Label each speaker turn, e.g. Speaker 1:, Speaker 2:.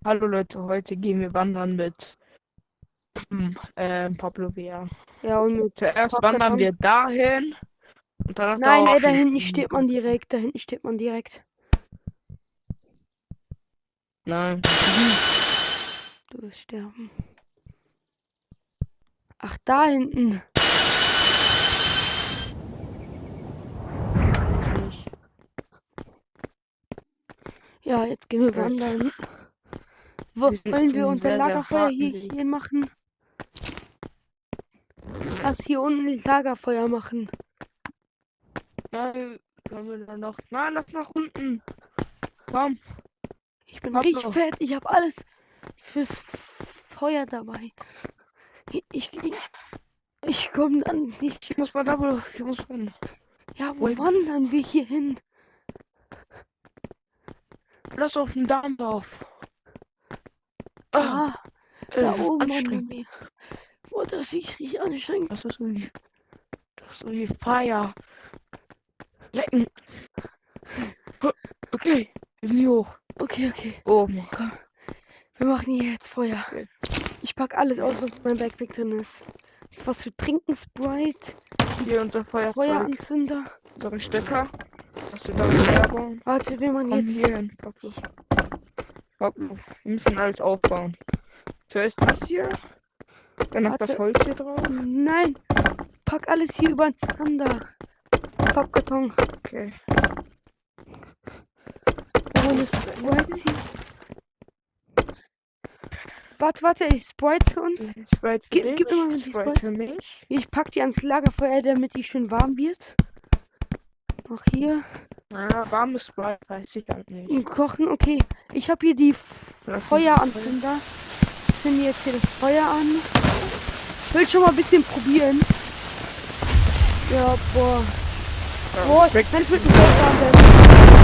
Speaker 1: Hallo Leute, heute gehen wir wandern mit Pablo Villa.
Speaker 2: Ja, und mit
Speaker 1: Zuerst wandern
Speaker 2: Pappkarton.
Speaker 1: wir dahin und danach
Speaker 2: Nein, ey,
Speaker 1: darauf
Speaker 2: da
Speaker 1: hier
Speaker 2: hinten
Speaker 1: fliegen.
Speaker 2: steht man direkt. Da hinten steht man direkt.
Speaker 1: Nein.
Speaker 2: Du wirst sterben. Ach, da hinten.
Speaker 1: Nicht.
Speaker 2: Ja, jetzt gehen wir
Speaker 1: Gut.
Speaker 2: wandern.
Speaker 1: Wir sind auf
Speaker 2: Wollen wir
Speaker 1: einem
Speaker 2: unser
Speaker 1: sehr, sehr
Speaker 2: Lagerfeuer
Speaker 1: harten Weg.
Speaker 2: hier machen? Lass hier unten ein Lagerfeuer machen.
Speaker 1: Nein, können wir dann noch. Nein, lass nach unten. Komm,
Speaker 2: Ich bin richtig
Speaker 1: Pablo.
Speaker 2: fett. Ich habe alles fürs Feuer dabei. Ich komme dann nicht.
Speaker 1: Ich muss mal Pablo. Ich muss mal.
Speaker 2: Ja, wo wandern wir hier hin?
Speaker 1: Lass auf den Damm drauf.
Speaker 2: Da, da
Speaker 1: Es ist
Speaker 2: oben wandern
Speaker 1: anstrengend.
Speaker 2: wir. Oh, das ist richtig anstrengend.
Speaker 1: Das ist so wie Feier. Lecken. Okay, wir sind hier hoch.
Speaker 2: Okay, okay.
Speaker 1: Oben.
Speaker 2: Komm. Wir machen hier jetzt Feuer.
Speaker 1: Okay.
Speaker 2: Ich pack alles aus, was in meinem Backpack drin ist. Ist was für trinken, Sprite,
Speaker 1: Hier unser Feuerzeug.
Speaker 2: Feueranzünder.
Speaker 1: Unsere Stöcker. Hast du da Werbung?
Speaker 2: Warte, will man
Speaker 1: Komm
Speaker 2: jetzt.
Speaker 1: hier hin, Pablo. Pablo. Wir müssen alles aufbauen. Zuerst das hier. Dann noch das
Speaker 2: Warte.
Speaker 1: Holz hier drauf.
Speaker 2: Nein! Pack alles hier übereinander. Pappkarton.
Speaker 1: Okay.
Speaker 2: Wir holen das Sprite hier. Warte, ich Sprite für uns.
Speaker 1: Sprite für dich.
Speaker 2: Gib mir mal die
Speaker 1: Sprite
Speaker 2: Sprite.
Speaker 1: für mich.
Speaker 2: Ich pack die ans Lagerfeuer, damit die schön warm wird. Noch hier.
Speaker 1: Ja, warmes Sprite weiß ich halt nicht.
Speaker 2: Und kochen, okay. Ich habe hier die Feueranzünder. Ich zünde jetzt hier das Feuer an. Ich will schon mal ein bisschen probieren. Ja, boah.
Speaker 1: Ja,
Speaker 2: Boah,
Speaker 1: schmeckt
Speaker 2: kann ich mit dem Feuer